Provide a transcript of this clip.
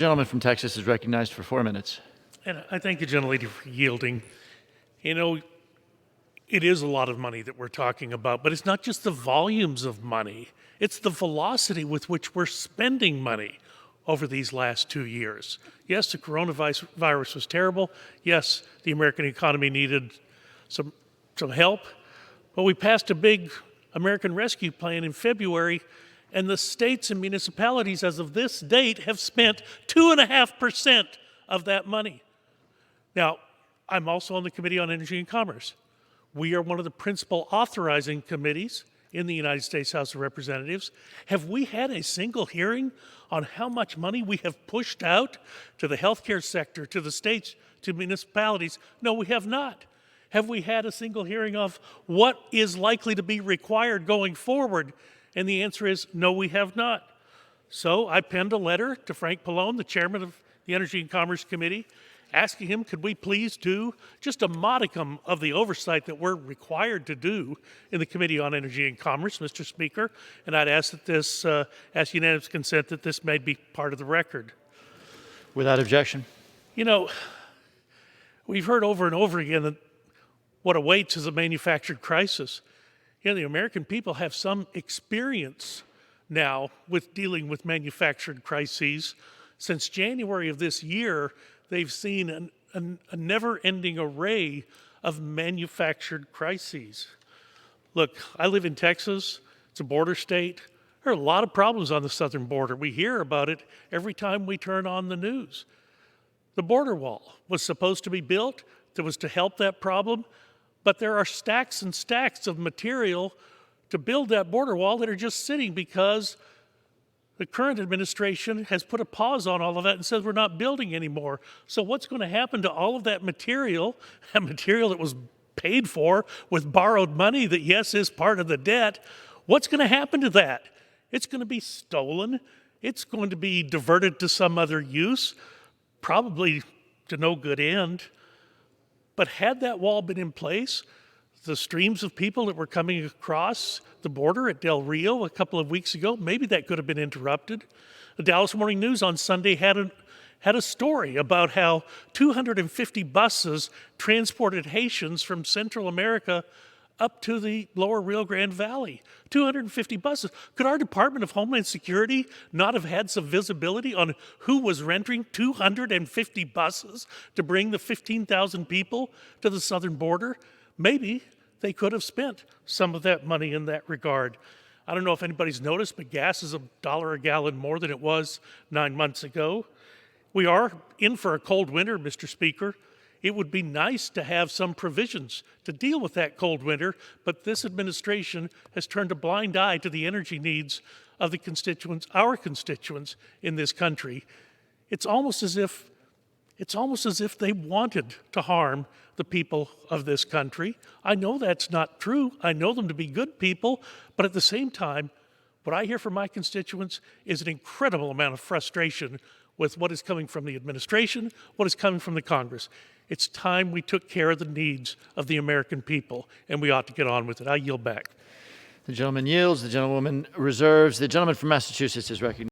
The gentleman from Texas is recognized for 4 minutes. And I thank the gentlelady for yielding. You know, it is a lot of money that we're talking about, but it's not just the volumes of money. It's the velocity with which we're spending money over these last 2 years. Yes, the coronavirus was terrible. Yes, the American economy needed some help. But we passed a big American Rescue Plan in February, and the states and municipalities as of this date have spent 2.5% of that money. Now, I'm also on the Committee on Energy and Commerce. We are one of the principal authorizing committees in the United States House of Representatives. Have we had a single hearing on how much money we have pushed out to the healthcare sector, to the states, to municipalities? No, we have not. Have we had a single hearing of what is likely to be required going forward? And the answer is no, we have not. So I penned a letter to Frank Pallone, the chairman of the Energy and Commerce Committee, asking him, could we please do just a modicum of the oversight that we're required to do in the Committee on Energy and Commerce, Mr. Speaker? And I'd ask that this, ask unanimous consent that this may be part of the record. Without objection. You know, we've heard over and over again that what awaits is a manufactured crisis. You know, the American people have some experience now with dealing with manufactured crises. Since January of this year, they've seen a never-ending array of manufactured crises. Look, I live in Texas. It's a border state. There are a lot of problems on the southern border. We hear about it every time we turn on the news. The border wall was supposed to be built that was to help that problem, but there are stacks and stacks of material to build that border wall that are just sitting because the current administration has put a pause on all of that and says we're not building anymore. So what's going to happen to all of that material that was paid for with borrowed money that, yes, is part of the debt? What's going to happen to that? It's going to be stolen. It's going to be diverted to some other use, probably to no good end. But had that wall been in place, the streams of people that were coming across the border at Del Rio a couple of weeks ago, maybe that could have been interrupted. The Dallas Morning News on Sunday had a story about how 250 buses transported Haitians from Central America up to the lower Rio Grande Valley. 250 buses. Could our Department of Homeland Security not have had some visibility on who was renting 250 buses to bring the 15,000 people to the southern border? Maybe they could have spent some of that money in that regard. I don't know if anybody's noticed, but gas is $1 a gallon more than it was 9 months ago. We are in for a cold winter, Mr. Speaker. It would be nice to have some provisions to deal with that cold winter, but this administration has turned a blind eye to the energy needs of the constituents, our constituents in this country. It's almost as if they wanted to harm the people of this country. I know that's not true. I know them to be good people, but at the same time, what I hear from my constituents is an incredible amount of frustration with what is coming from the administration, what is coming from the Congress. It's time we took care of the needs of the American people, and we ought to get on with it. I yield back. The gentleman yields. The gentlewoman reserves. The gentleman from Massachusetts is recognized.